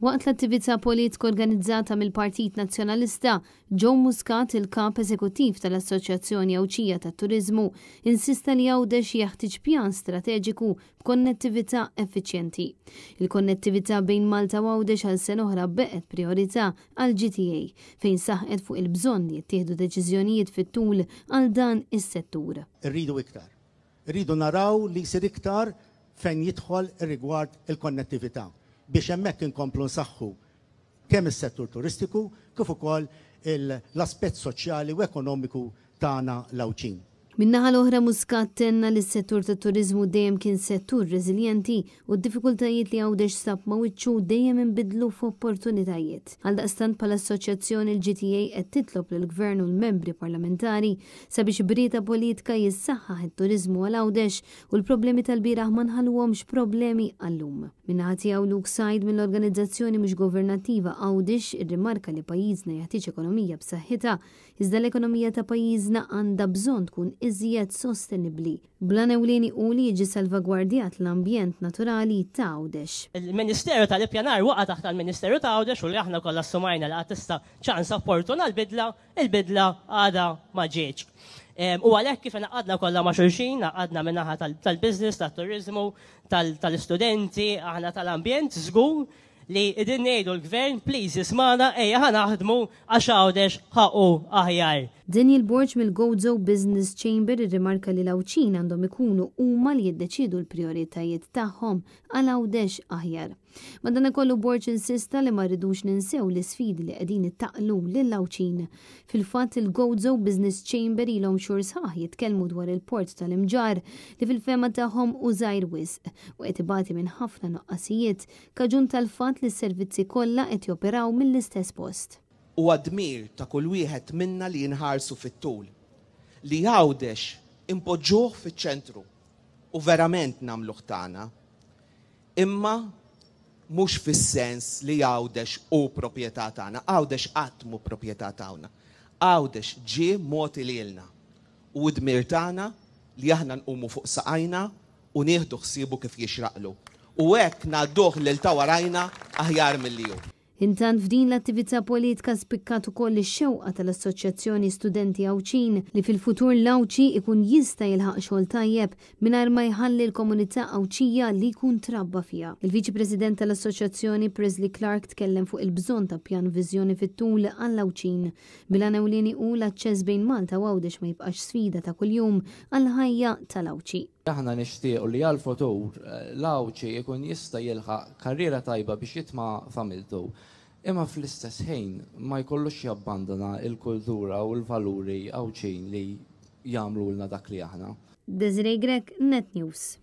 Waqt l-attività politika organizzata mill-Partit Nazzjonalista, Joe Muscat, il-kap eżekuttiv tal-Assoċjazzjoni Awċija tat-Turiżmu, insista li Għawdex jeħtieġ pjan strateġiku b'konnettività effiċjenti. Il-konnettività bejn Malta u Għawdex għal sena oħra beqgħet priorità għal GTA fejn saħqet fuq il-bżonn li jittieħdu deċiżjonijiet fit-tul għal dan is-settur. Irridu iktar. Irridu naraw li jsir iktar fejn jidħol rigward il-konnettività biex hemmhekk inkomplu nsaħħu kemm is-settur turistiku kif ukoll l-aspett soċjali u ekonomiku tagħna l-Awċin. Min-naħa l-oħra Muscat tenna li s-settur tat-turiżmu dejjem kien settur reżiljenti u d-diffikultajiet li Għawdex sab ma' wiċċu dejjem inbidlu f'opportunitajiet. Għaldaqstant bħala assoċjazzjoni l-GTA qed titlob lill-Gvern u l-membri parlamentari sabiex brieta politika jissaħħaħ it-turiżmu għal Għawdex u l-problemi tal-bieraħ ma nħalluhomx problemi għallum. Min-naħa tiegħu Luke Said mill-organizzazzjoni mhux governattiva Għawdex irrimarka li pajjiżna jeħtieġ ekonomija b'saħħitha iżda l-ekonomija ta' pajjiżna għandha bżonn tkun iżjed sostenibbli. Blan ewlieni u li jiġi salvagwardjat l-ambjent naturali ta' Għawdex. Il-Ministeru tal-Ippjanar waqa' taħt il-Ministeru ta' Għawdex u li aħna kollha assumajna li tista' ċans opportuna il-bidla għadha ma ġietx. U għalhekk kif naqadna kollha ma' xulxin, naqadna min-naħa tal-business, tat-turiżmu, tal-istudenti, aħna tal-ambjent, żgur li id-din ngħidu l-Gvern, please jismana ejja ħanaħdmu għax Għawdex ħaqu aħjar. Daniel Borg mill-Gozo Business Chamber irrimarka li l-Awċin għandhom ikunu huma li jiddeċidu l-prijoritajiet tagħhom għal Għawdex aħjar. Madankollu Borg insista li ma rridux ninsew l-isfidi li qegħdin ittaqlu lill-Awċin. Fil-fatt il-Gozo Business Chamber ilhom xhur sħaħ jitkellmu dwar il-port tal-Imġar li fil-fema tagħhom użajr wisq u qed ibati minn ħafna noqqasijiet kaġun tal-fatt li s-servizzi kollha qed joperaw mill-istess post. U għadmir ta' kull wieħed minna li jinħarsu fit-tul. Li Għawdex impoġġuh fiċ-ċentru u verament nagħmluh tagħna. Imma mhux fis-sens li Għawdex hu proprjetà tagħna, Għawdex qatt mhu proprjetà tagħna. Għawdex ġie moti lilna. U d-dmir tagħna li aħna nqumu fuq saqajna u nieħdu ħsiebu kif jixraqlu. U hekk ngħadduh lil ta' warajna aħjar milli hu. Intant f'din l-attività politika spikkat ukoll ix-xewqa tal-Assoċjazzjoni Studenti Awċin li fil-futur l-Awċi ikun jista' jilħaq xogħol tajjeb mingħajr ma jħalli l-komunità Awċija li jkun trabba fiha. Il-Viċi President tal-Assoċjazzjoni Presley Clark tkellem fuq il-bżonn ta' pjan viżjoni fit-tul għall-Awċin. Bilan ewlieni hu l-aċċess bejn Malta u Għawdex ma jibqax sfida ta' kuljum għall-ħajja tal-Awċi. Aħna nixtiequ li għal-futur l-Awċi jkun jista' jilħaq karriera tajba biex jitma' familtu. Imma fl-istess ħin ma jkollux jabbandona il-kultura u l-valuri Awċin li jagħmlu lna dak li aħna. Desiree Grek, Net News.